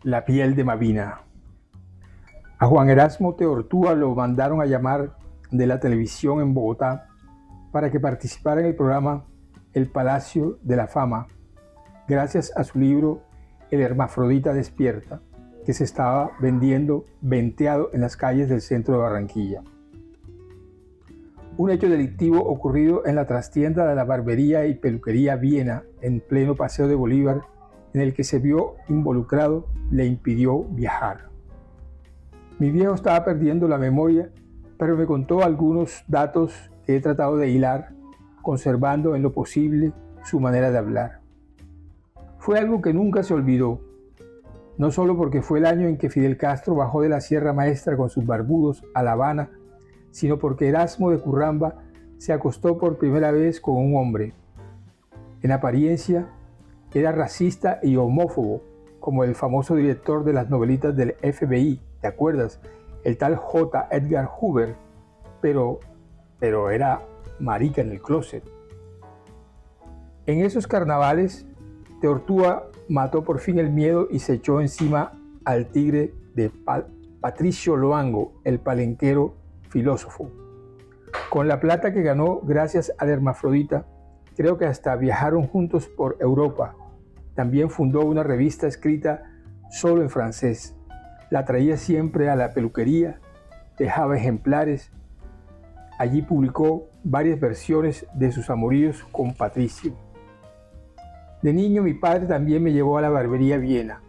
La piel de Mavina. A Juan Erasmo Teortúa lo mandaron a llamar de la televisión en Bogotá para que participara en el programa El Palacio de la Fama, gracias a su libro El Hermafrodita Despierta, que se estaba vendiendo venteado en las calles del centro de Barranquilla. Un hecho delictivo ocurrido en la trastienda de la barbería y peluquería Viena, en pleno Paseo de Bolívar, en el que se vio involucrado, le impidió viajar. Mi viejo estaba perdiendo la memoria, pero me contó algunos datos que he tratado de hilar, conservando en lo posible su manera de hablar. Fue algo que nunca se olvidó, no solo porque fue el año en que Fidel Castro bajó de la Sierra Maestra con sus barbudos a La Habana, sino porque Erasmo de Curramba se acostó por primera vez con un hombre. En apariencia, era racista y homófobo, como el famoso director de las novelitas del FBI, ¿te acuerdas? El tal J. Edgar Hoover, pero era marica en el closet. En esos carnavales, Teortúa mató por fin el miedo y se echó encima al tigre de Patricio Loango, el palenquero filósofo. Con la plata que ganó gracias al Hermafrodita, creo que hasta viajaron juntos por Europa. También fundó una revista escrita solo en francés. La traía siempre a la peluquería, dejaba ejemplares. Allí publicó varias versiones de sus amoríos con Patricio. De niño mi padre también me llevó a la barbería Viena.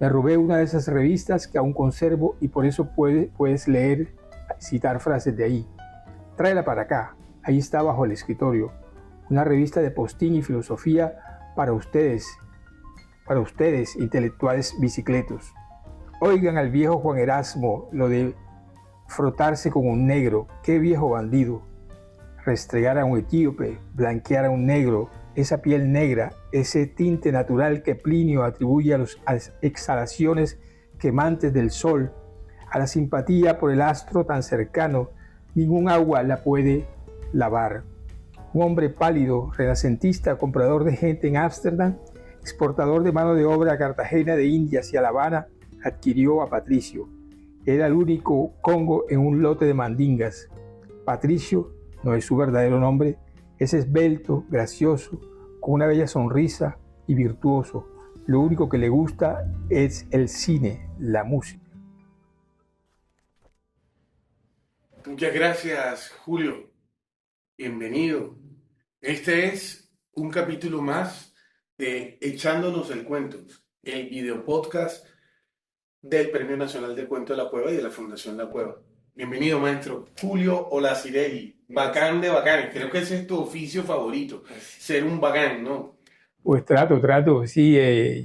Me robé una de esas revistas que aún conservo y por eso puedes leer, citar frases de ahí. Tráela para acá, ahí está bajo el escritorio. Una revista de postín y filosofía para ustedes, intelectuales bicicletos. Oigan al viejo Juan Erasmo lo de frotarse con un negro, qué viejo bandido. Restregar a un etíope, blanquear a un negro, esa piel negra, ese tinte natural que Plinio atribuye a las exhalaciones quemantes del sol, a la simpatía por el astro tan cercano, ningún agua la puede lavar. Un hombre pálido, renacentista, comprador de gente en Ámsterdam, exportador de mano de obra a Cartagena de Indias y a La Habana, adquirió a Patricio. Era el único congo en un lote de mandingas. Patricio no es su verdadero nombre, es esbelto, gracioso, con una bella sonrisa y virtuoso. Lo único que le gusta es el cine, la música. Muchas gracias, Julio. Bienvenido. Este es un capítulo más de Echándonos el Cuento, el videopodcast del Premio Nacional de Cuento de la Cueva y de la Fundación La Cueva. Bienvenido, maestro Julio Olaciregui. Bacán de bacanes. Creo que ese es tu oficio favorito, ser un bacán, ¿no? Pues trato, sí,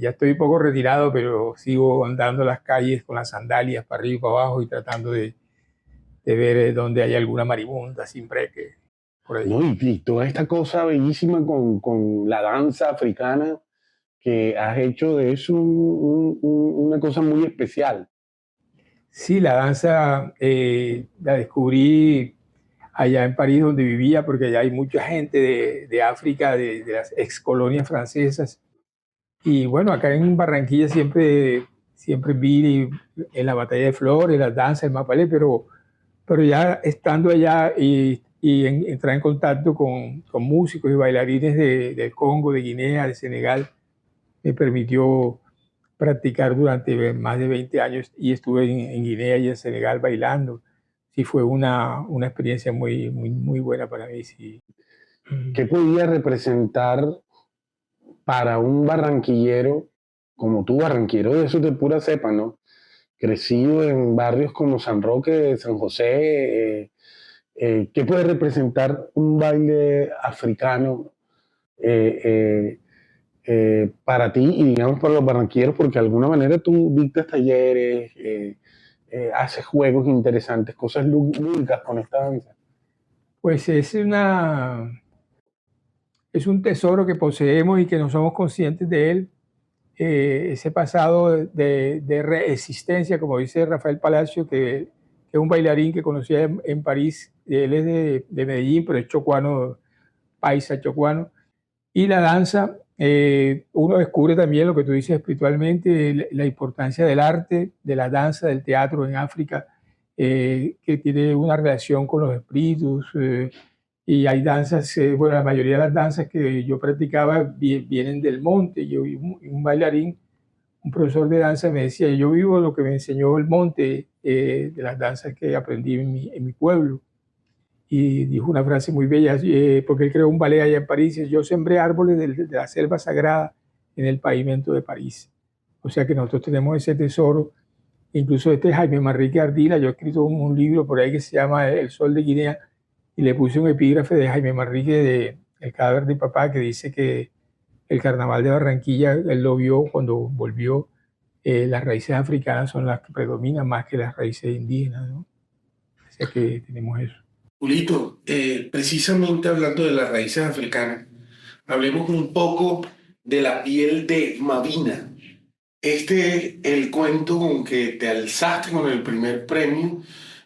ya estoy un poco retirado, pero sigo andando las calles con las sandalias para arriba y para abajo y tratando de ver dónde hay alguna maribunda siempre que por ahí. No, y toda esta cosa bellísima con la danza africana, que has hecho de eso una cosa muy especial. Sí, la danza la descubrí allá en París, donde vivía, porque allá hay mucha gente de África, de las ex colonias francesas. Y bueno, acá en Barranquilla siempre vi en la Batalla de Flores, las danzas, el mapalé, pero ya estando allá y entrar en contacto con músicos y bailarines del Congo, de Guinea, de Senegal, me permitió practicar durante más de 20 años y estuve en Guinea y en Senegal bailando. Sí, fue una experiencia muy buena para mí. Sí. ¿Qué podía representar para un barranquillero como tú, barranquillero de esos de pura cepa, ¿no? Crecido en barrios como San Roque, San José, ¿qué puede representar un baile africano para ti y digamos para los barranquilleros? Porque de alguna manera tú dictas talleres, haces juegos interesantes, cosas lúdicas con esta danza. Pues es un tesoro que poseemos y que no somos conscientes de él. Ese pasado de reexistencia, como dice Rafael Palacio, que es un bailarín que conocía en París. Él es de Medellín, pero es chocuano, paisa chocuano. Y la danza uno descubre también lo que tú dices espiritualmente, la importancia del arte, de la danza, del teatro en África, que tiene una relación con los espíritus. Y hay danzas, bueno, la mayoría de las danzas que yo practicaba vienen del monte. Yo vi un bailarín, un profesor de danza me decía, yo vivo lo que me enseñó el monte, de las danzas que aprendí en mi pueblo. Y dijo una frase muy bella, porque él creó un ballet allá en París: yo sembré árboles de la selva sagrada en el pavimento de París. O sea que nosotros tenemos ese tesoro. Incluso este Jaime Manrique Ardila, yo he escrito un libro por ahí que se llama El Sol de Guinea, y le puse un epígrafe de Jaime Manrique de El cadáver de papá, que dice que el carnaval de Barranquilla, él lo vio cuando volvió, las raíces africanas son las que predominan más que las raíces indígenas, ¿no? O sea que tenemos eso. Julito, precisamente hablando de las raíces africanas, hablemos un poco de la piel de Mavina. Este es el cuento con que te alzaste con el primer premio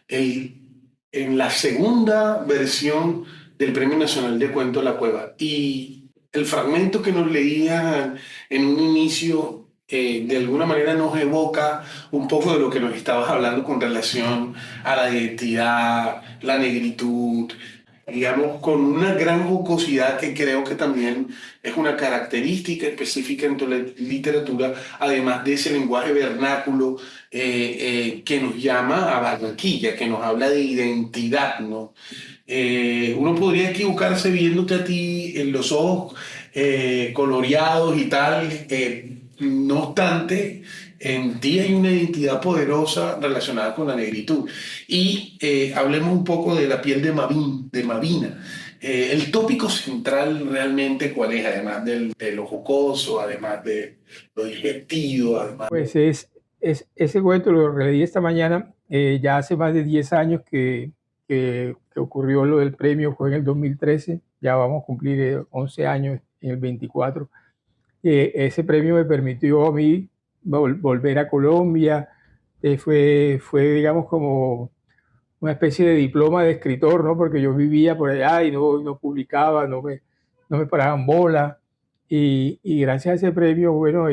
en la segunda versión del Premio Nacional de Cuento La Cueva. Y el fragmento que nos leía en un inicio, de alguna manera nos evoca un poco de lo que nos estabas hablando con relación a la identidad, la negritud, digamos, con una gran jocosidad que creo que también es una característica específica en tu literatura, además de ese lenguaje vernáculo, que nos llama a Barranquilla, que nos habla de identidad, ¿no? Uno podría equivocarse viéndote a ti en los ojos, coloreados y tal, no obstante, en ti hay una identidad poderosa relacionada con la negritud. Y hablemos un poco de la piel de Mavina. El tópico central realmente, ¿cuál es? Además de lo jocoso, además de lo divertido, además... Pues ese cuento lo releí esta mañana. Ya hace más de 10 años que ocurrió lo del premio, fue en el 2013, ya vamos a cumplir 11 años en el 24. Ese premio me permitió a mí volver a Colombia. Fue, digamos, como una especie de diploma de escritor, ¿no? Porque yo vivía por allá y no publicaba, no me paraban bola. Y gracias a ese premio, bueno,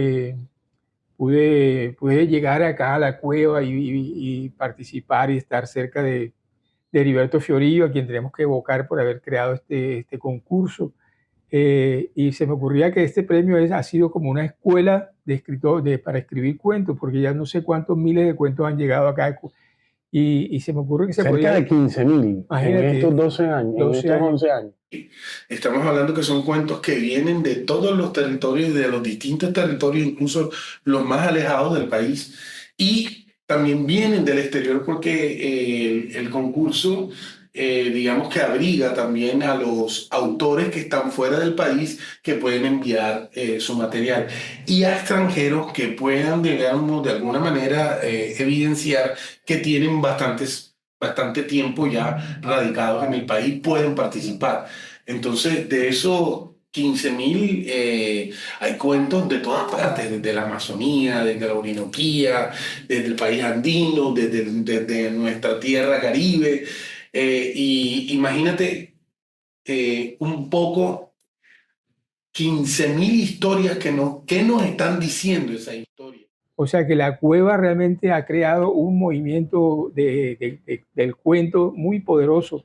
pude llegar acá a la cueva y participar y estar cerca de Heriberto Fiorillo, a quien tenemos que evocar por haber creado este concurso. Y se me ocurría que este premio ha sido como una escuela de escritor, para escribir cuentos, porque ya no sé cuántos miles de cuentos han llegado acá. Y se me ocurre que se cerca podía... de 15.000 en Imagínate, estos 12 años, 12 en estos años. 11 años. Estamos hablando que son cuentos que vienen de todos los territorios, de los distintos territorios, incluso los más alejados del país, y también vienen del exterior porque el concurso, digamos que abriga también a los autores que están fuera del país, que pueden enviar su material, y a extranjeros que puedan, digamos, de alguna manera evidenciar que tienen bastante tiempo ya radicados en el país, pueden participar. Entonces, de esos 15.000, hay cuentos de todas partes, desde la Amazonía, desde la Orinoquía, desde el país andino, desde nuestra tierra Caribe. Y imagínate, un poco 15.000 historias ¿qué nos están diciendo esas historias? O sea que la cueva realmente ha creado un movimiento del cuento muy poderoso.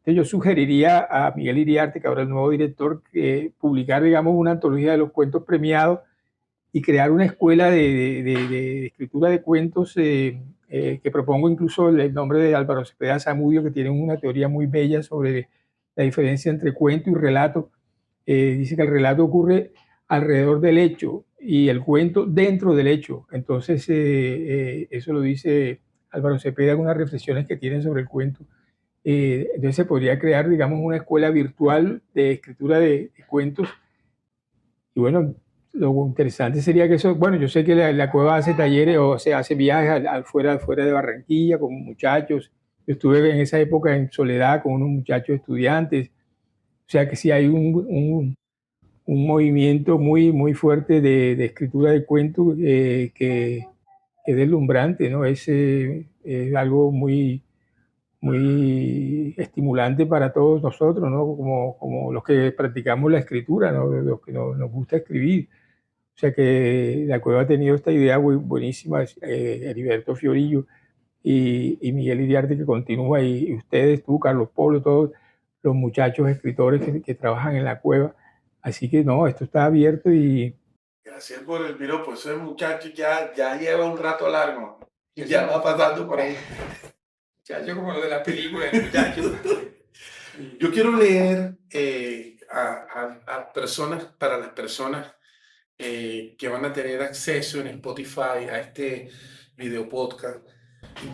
Entonces yo sugeriría a Miguel Iriarte, que ahora es el nuevo director, que publicar, digamos, una antología de los cuentos premiados y crear una escuela de escritura de cuentos, que propongo incluso el nombre de Álvaro Cepeda Zamudio, que tiene una teoría muy bella sobre la diferencia entre cuento y relato. Dice que el relato ocurre alrededor del hecho y el cuento dentro del hecho. Entonces, eso lo dice Álvaro Cepeda en unas reflexiones que tiene sobre el cuento. Entonces se podría crear, digamos, una escuela virtual de escritura de cuentos. Y bueno, lo interesante sería que eso, bueno, yo sé que la cueva hace talleres, o sea, hace viajes fuera de Barranquilla con muchachos. Yo estuve en esa época en Soledad con unos muchachos estudiantes. O sea que sí hay un movimiento muy fuerte de escritura de cuentos, que es deslumbrante, ¿no? Es algo muy muy estimulante para todos nosotros, ¿no? Como los que practicamos la escritura, ¿no? Los que nos gusta escribir. O sea que la Cueva ha tenido esta idea buenísima, Heriberto Fiorillo y Miguel Iriarte, que continúa, y ustedes, tú, Carlos Polo, todos los muchachos escritores que trabajan en la Cueva. Así que no, esto está abierto y... Gracias por el piropo. Ese muchacho ya lleva un rato largo y ya va pasando por ahí. Muchacho como lo de la película, muchacho. Yo quiero leer a personas, para las personas que van a tener acceso en Spotify a este video podcast,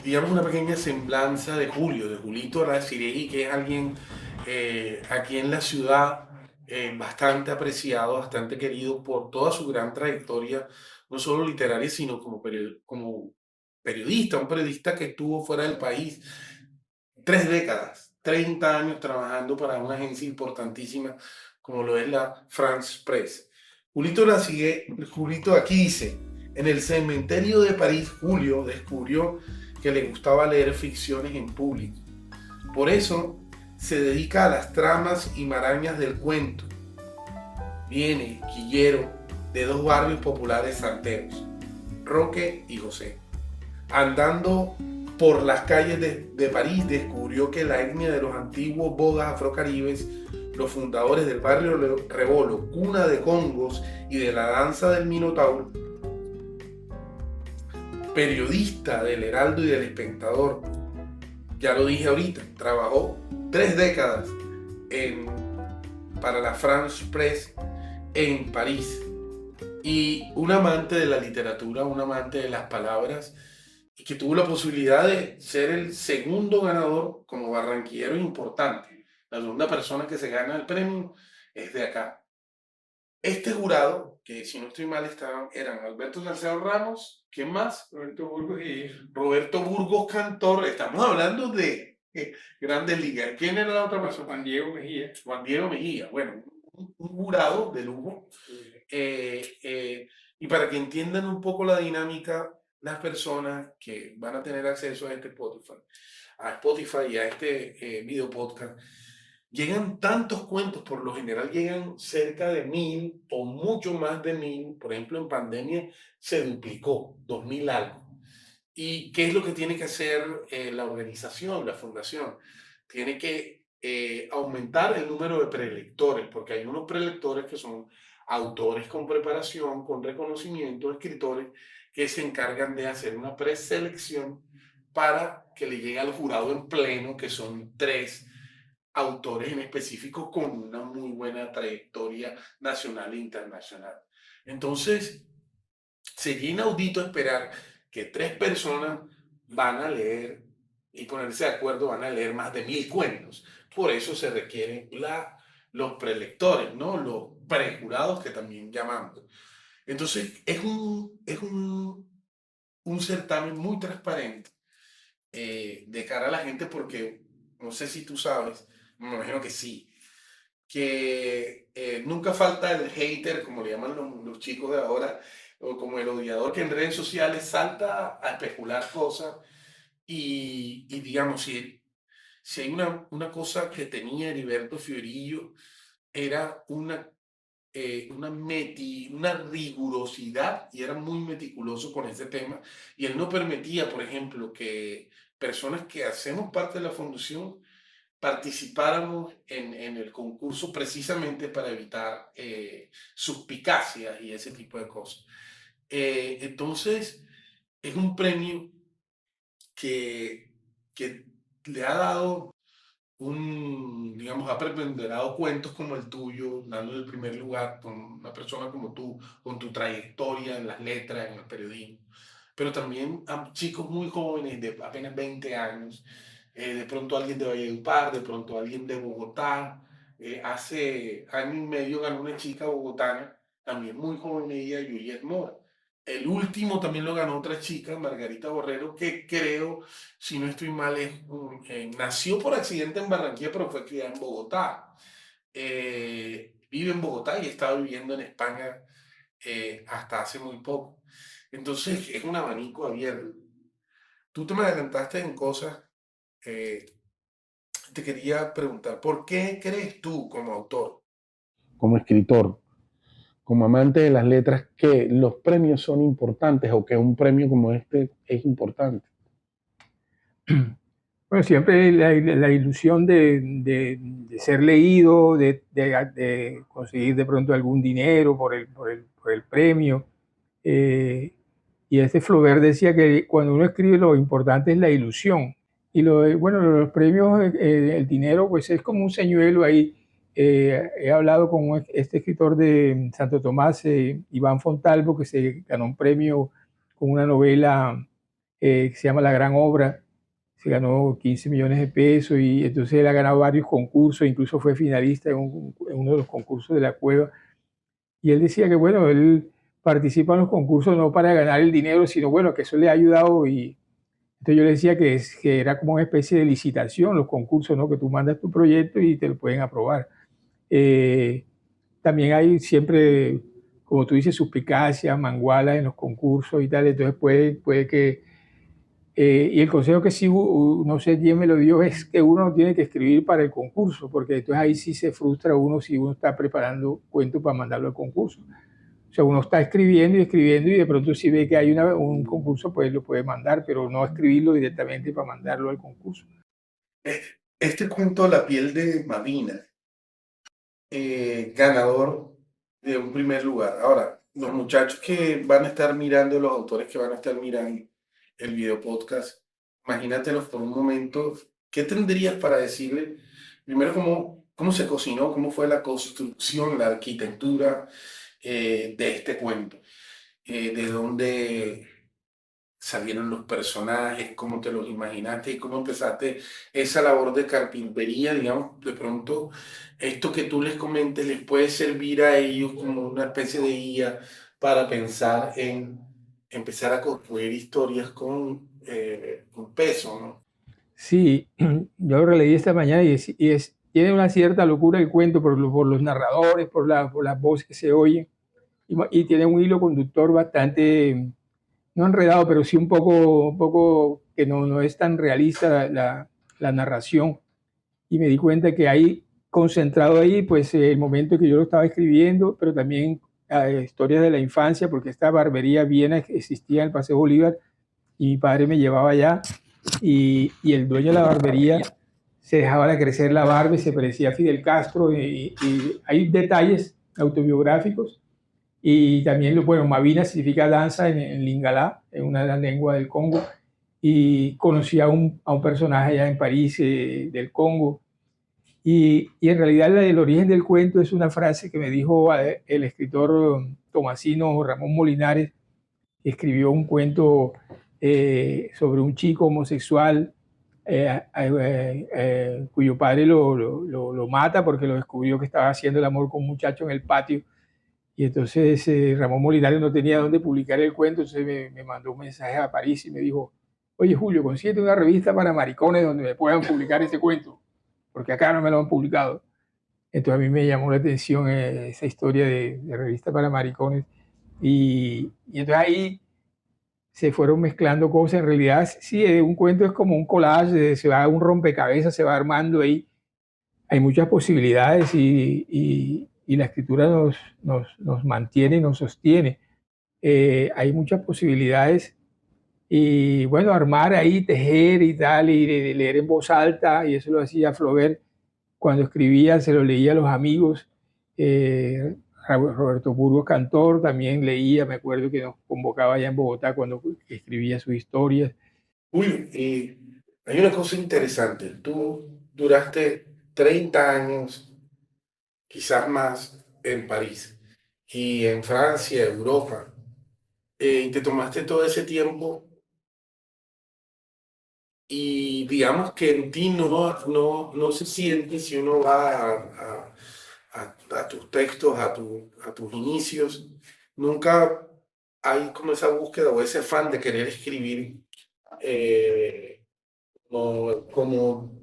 digamos una pequeña semblanza de Julio, de Julito Araciregui, que es alguien aquí en la ciudad bastante apreciado, bastante querido por toda su gran trayectoria, no solo literaria, sino como periodista, un periodista que estuvo fuera del país 3 décadas, 30 años trabajando para una agencia importantísima como lo es la France Press. Julito aquí dice, en el cementerio de París, Julio descubrió que le gustaba leer ficciones en público. Por eso se dedica a las tramas y marañas del cuento. Viene quillero de 2 barrios populares santeros, Roque y José. Andando por las calles de París, descubrió que la etnia de los antiguos bogas afrocaribes, los fundadores del barrio Rebolo, cuna de congos y de la danza del Minotauro, periodista del Heraldo y del Espectador, ya lo dije ahorita, trabajó 3 décadas para la France Press en París, y un amante de la literatura, un amante de las palabras, y que tuvo la posibilidad de ser el segundo ganador como barranquillero importante. La segunda persona que se gana el premio es de acá. Este jurado, que si no estoy mal eran Alberto Salcedo Ramos, ¿quién más? Roberto Burgos Cantor. Estamos hablando de grandes ligas. ¿Quién era la otra persona? Juan Diego Mejía. Juan Diego Mejía. Bueno, un jurado de lujo. Y para que entiendan un poco la dinámica, las personas que van a tener acceso a este Spotify y a este video podcast, llegan tantos cuentos, por lo general llegan cerca de 1000 o mucho más de 1000. Por ejemplo, en pandemia se duplicó, 2000 algo. ¿Y qué es lo que tiene que hacer la organización, la fundación? Tiene que aumentar el número de prelectores, porque hay unos prelectores que son autores con preparación, con reconocimiento, escritores que se encargan de hacer una preselección para que le llegue al jurado en pleno, que son 3 autores en específico con una muy buena trayectoria nacional e internacional. Entonces, sería inaudito esperar que 3 personas van a leer y ponerse de acuerdo, van a leer más de 1000 cuentos. Por eso se requieren los prelectores, ¿no? Los prejurados, que también llamamos. Entonces, un certamen muy transparente de cara a la gente, porque no sé si tú sabes, me imagino que sí, que nunca falta el hater, como le llaman los chicos de ahora, o como el odiador que en redes sociales salta a especular cosas, y digamos, si hay una cosa que tenía Heriberto Fiorillo, era una rigurosidad, y era muy meticuloso con ese tema, y él no permitía, por ejemplo, que personas que hacemos parte de la fundación participáramos en el concurso, precisamente para evitar suspicacias y ese tipo de cosas. Entonces, es un premio que le ha dado digamos, ha preponderado cuentos como el tuyo, dando el primer lugar con una persona como tú, con tu trayectoria en las letras, en el periodismo, pero también a chicos muy jóvenes, de apenas 20 años, de pronto alguien de Valledupar, de pronto alguien de Bogotá. Hace año y medio ganó una chica bogotana, también muy joven ella, Juliet Mora. El último también lo ganó otra chica, Margarita Borrero, que creo, si no estoy mal, nació por accidente en Barranquilla, pero fue criada en Bogotá. Vive en Bogotá y estaba viviendo en España hasta hace muy poco. Entonces es un abanico abierto. Tú te me adelantaste en cosas te quería preguntar, ¿por qué crees tú como autor? Como escritor, como amante de las letras, que los premios son importantes o que un premio como este es importante. Bueno, siempre la ilusión de ser leído, de conseguir de pronto algún dinero por el premio. Eh, y este Flaubert decía que cuando uno escribe lo importante es la ilusión. Y bueno, los premios, el dinero, pues es como un señuelo ahí. He hablado con este escritor de Santo Tomás, Iván Fontalvo, que se ganó un premio con una novela que se llama La Gran Obra. Se ganó 15 millones de pesos y entonces él ha ganado varios concursos, incluso fue finalista en uno de los concursos de la Cueva. Y él decía que, bueno, él participa en los concursos no para ganar el dinero, sino, bueno, que eso le ha ayudado. Y entonces yo le decía que era como una especie de licitación, los concursos, ¿no? Que tú mandas tu proyecto y te lo pueden aprobar. Eh, También hay siempre, como tú dices, suspicacias, mangualas en los concursos y tal. Entonces puede que y el consejo que sí, no sé quién me lo dio, es que uno no tiene que escribir para el concurso, porque entonces ahí sí se frustra uno si uno está preparando cuentos para mandarlo al concurso. O sea, uno está escribiendo y escribiendo y de pronto si ve que hay un concurso, pues lo puede mandar, pero no escribirlo directamente para mandarlo al concurso. Este cuento, La piel de Mavina, ganador de un primer lugar. Ahora, los muchachos que van a estar mirando, los autores que van a estar mirando el video podcast, imagínatelos por un momento, ¿qué tendrías para decirle? Primero, cómo se cocinó, cómo fue la construcción, la arquitectura de este cuento, de dónde salieron los personajes, cómo te los imaginaste y cómo empezaste esa labor de carpintería, digamos, de pronto esto que tú les comentes les puede servir a ellos como una especie de guía para pensar en empezar a construir historias con peso, ¿no? Sí, yo lo releí esta mañana tiene una cierta locura el cuento por los narradores, por las voces que se oyen, y tiene un hilo conductor bastante no enredado, pero sí un poco que no es tan realista la narración. Y me di cuenta que hay concentrado ahí, pues el momento que yo lo estaba escribiendo, pero también historias de la infancia, porque esta barbería Viena existía en el Paseo Bolívar y mi padre me llevaba allá y el dueño de la barbería se dejaba de crecer la barba y se parecía a Fidel Castro y hay detalles autobiográficos y también, bueno, Mavina significa danza en Lingala, en una lengua del Congo. Y conocí a un personaje allá en París del Congo. Y en realidad el origen del cuento es una frase que me dijo el escritor tomasino Ramón Molinares, que escribió un cuento sobre un chico homosexual cuyo padre lo mata porque lo descubrió que estaba haciendo el amor con un muchacho en el patio y entonces Ramón Molinares no tenía dónde publicar el cuento, entonces me mandó un mensaje a París y me dijo, oye Julio, consíguete una revista para maricones donde me puedan publicar ese cuento, porque acá no me lo han publicado. Entonces a mí me llamó la atención esa historia de revista para maricones y entonces ahí se fueron mezclando cosas. En realidad, sí, un cuento es como un collage, se va un rompecabezas, se va armando ahí hay muchas posibilidades y la escritura nos mantiene y nos sostiene. Hay muchas posibilidades y bueno, armar ahí, tejer y tal, y leer en voz alta, y eso lo hacía Flaubert cuando escribía, se lo leía a los amigos. Eh, Roberto Burgos Cantor también leía, me acuerdo que nos convocaba allá en Bogotá cuando escribía sus historias. Uy, y hay una cosa interesante, tú duraste 30 años, quizás más, en París y en Francia, Europa. Y te tomaste todo ese tiempo y digamos que en ti no se siente si uno va a tus textos, a tus inicios, nunca hay como esa búsqueda o ese afán de querer escribir eh, como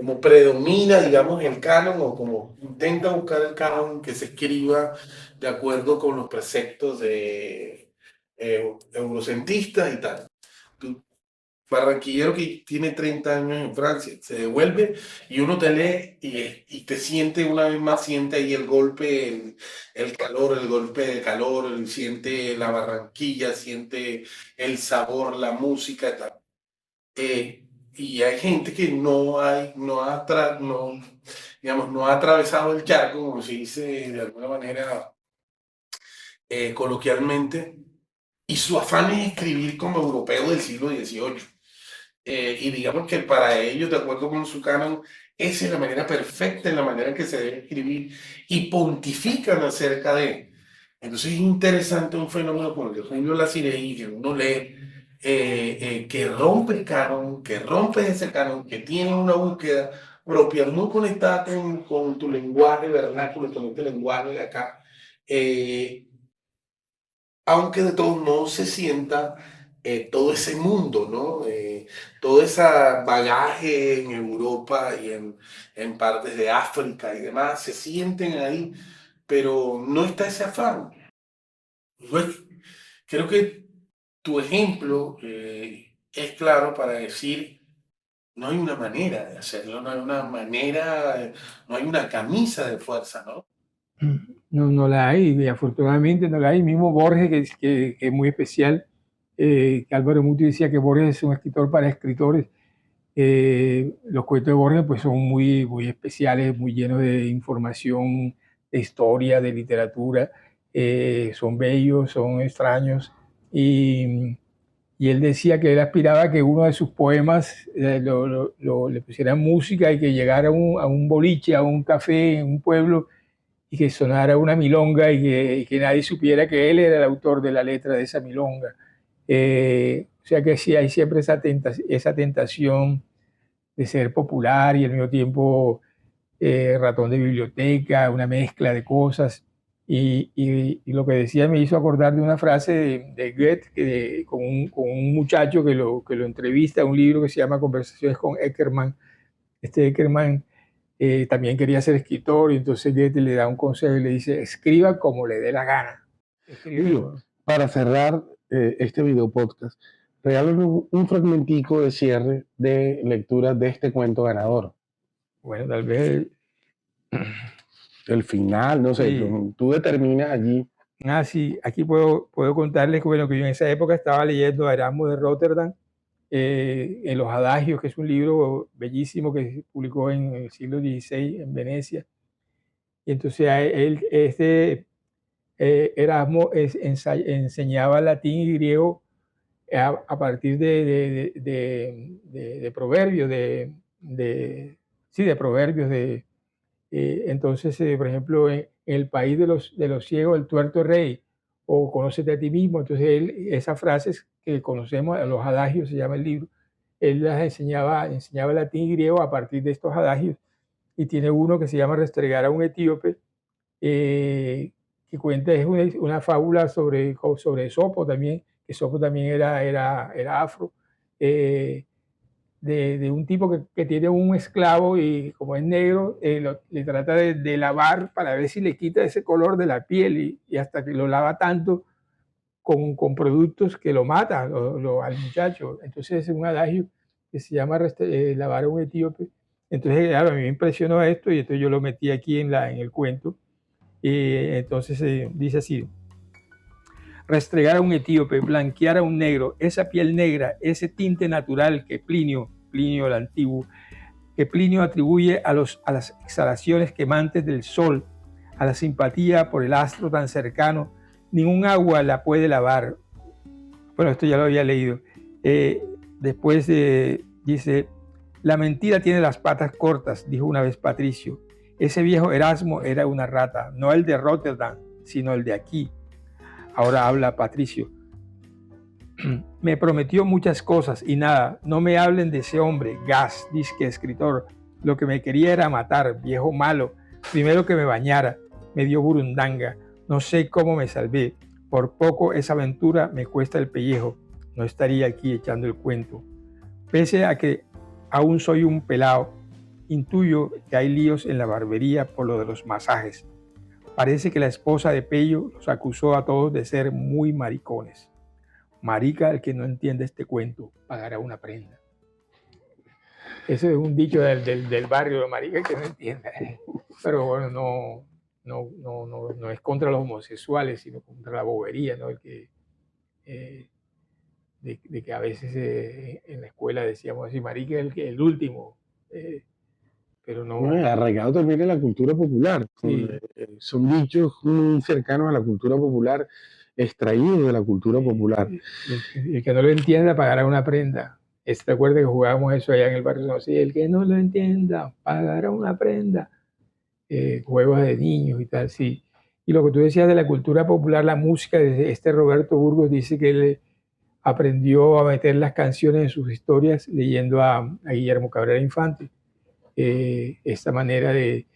como predomina, digamos, el canon o como intenta buscar el canon que se escriba de acuerdo con los preceptos de eurocentistas y tal. ¿Tú barranquillero que tiene 30 años en Francia, se devuelve y uno te lee y te siente una vez más, siente ahí el golpe, el calor, el golpe de calor, siente la Barranquilla, siente el sabor, la música, tal. Y hay gente que digamos, no ha atravesado el charco, como se dice de alguna manera coloquialmente, y su afán es escribir como europeo del siglo XVIII. Y digamos que para ellos, de acuerdo con su canon, esa es la manera perfecta, en la manera en que se debe escribir, y pontifican acerca de. Entonces es interesante un fenómeno como el de Julio Lacireí, que uno lee, que rompe el canon, que rompe ese canon, que tiene una búsqueda propia, muy conectada con tu lenguaje vernáculo, con este lenguaje de acá. eh, Aunque de todos modos se sienta todo ese mundo, ¿no? Todo ese bagaje en Europa y en partes de África y demás, se sienten ahí, pero no está ese afán. Pues, creo que tu ejemplo es claro para decir, no hay una manera de hacerlo, no hay una manera, no hay una camisa de fuerza, ¿no? No, no la hay, y afortunadamente no la hay. Mismo Borges, que es muy especial, que Álvaro Muti decía que Borges es un escritor para escritores. Los cuentos de Borges pues, son muy, muy especiales, muy llenos de información, de historia, de literatura. Son bellos, son extraños. Y él decía que él aspiraba a que uno de sus poemas le pusieran música y que llegara a un boliche, a un café en un pueblo y que sonara una milonga y que nadie supiera que él era el autor de la letra de esa milonga. O sea que sí hay siempre esa tentación de ser popular y al mismo tiempo ratón de biblioteca, una mezcla de cosas. Y lo que decía me hizo acordar de una frase de Goethe con un muchacho que lo entrevista, un libro que se llama Conversaciones con Eckermann. Este Eckermann también quería ser escritor y entonces Goethe le da un consejo y le dice, escriba como le dé la gana. Julio, para cerrar este video podcast, regálanos un fragmentico de cierre de lectura de este cuento ganador. Bueno, tal vez... El final, no sé, Sí. tú determinas allí. Sí, aquí puedo contarles que, bueno, que yo en esa época estaba leyendo a Erasmo de Rotterdam, en Los Adagios, que es un libro bellísimo que se publicó en el siglo XVI en Venecia. Y entonces Erasmo enseñaba latín y griego a partir de proverbios, sí, de proverbios. Entonces, por ejemplo, en el país de los ciegos, el tuerto rey, o conócete a ti mismo. Entonces, esas frases que conocemos, los adagios se llama el libro, él las enseñaba latín y griego a partir de estos adagios. Y tiene uno que se llama Restregar a un etíope, que cuenta, es una fábula sobre Esopo también, que Esopo también era afro, de un tipo que tiene un esclavo y como es negro, le trata de lavar para ver si le quita ese color de la piel y hasta que lo lava tanto con productos que lo mata al muchacho. Entonces es un adagio que se llama lavar a un etíope. Entonces, claro, a mí me impresionó esto y entonces yo lo metí aquí en el cuento. Entonces dice así: restregar a un etíope, blanquear a un negro, esa piel negra, ese tinte natural que Plinio el Antiguo, que Plinio atribuye a las exhalaciones quemantes del sol, a la simpatía por el astro tan cercano, ningún agua la puede lavar. Bueno, esto ya lo había leído. Después dice, la mentira tiene las patas cortas, dijo una vez Patricio. Ese viejo Erasmo era una rata, no el de Rotterdam, sino el de aquí. Ahora habla Patricio. Me prometió muchas cosas y nada, no me hablen de ese hombre, gas, disque escritor. Lo que me quería era matar, viejo malo. Primero que me bañara, me dio burundanga. No sé cómo me salvé. Por poco esa aventura me cuesta el pellejo. No estaría aquí echando el cuento. Pese a que aún soy un pelao, intuyo que hay líos en la barbería por lo de los masajes. Parece que la esposa de Pello los acusó a todos de ser muy maricones. marica, el que no entienda este cuento pagará una prenda. Eso es un dicho del barrio de marica, el que no entienda. Pero bueno, no es contra los homosexuales, sino contra la bobería, ¿no? De que a veces en la escuela decíamos así, marica es el último, pero no. Bueno, arraigado también en la cultura popular. Sí. Son dichos muy cercanos a la cultura popular, extraídos de la cultura popular. El que no lo entienda pagará una prenda. ¿Te acuerdas que jugábamos eso allá en el barrio? Sí, el que no lo entienda pagará una prenda. Juegos de niños y tal, sí. Y lo que tú decías de la cultura popular, la música, de Roberto Burgos dice que él aprendió a meter las canciones en sus historias leyendo a Guillermo Cabrera Infante. Esta manera de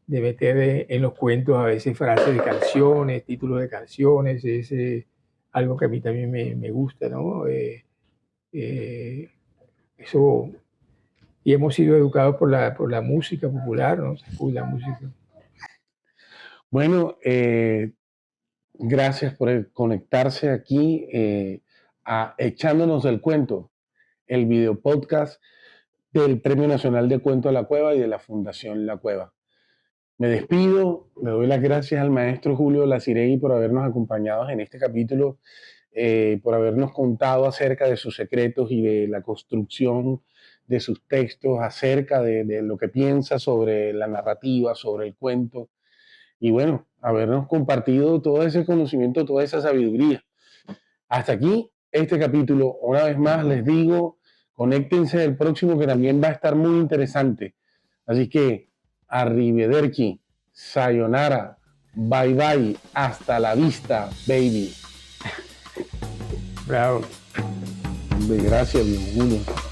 meter en los cuentos a veces frases de canciones, títulos de canciones, es algo que a mí también me gusta, ¿no? Eso, y hemos sido educados por la música popular, ¿no? La música. Bueno, gracias por conectarse aquí a Echándonos el Cuento, el video podcast del Premio Nacional de Cuento a la Cueva y de la Fundación La Cueva. Me despido, le doy las gracias al maestro Julio Laciregui por habernos acompañado en este capítulo, por habernos contado acerca de sus secretos y de la construcción de sus textos, acerca de lo que piensa sobre la narrativa, sobre el cuento, y bueno, habernos compartido todo ese conocimiento, toda esa sabiduría. Hasta aquí este capítulo. Una vez más les digo, conéctense el próximo que también va a estar muy interesante. Así que, arrivederci, sayonara, bye bye, hasta la vista, baby. Bravo. Gracias, Dios mío.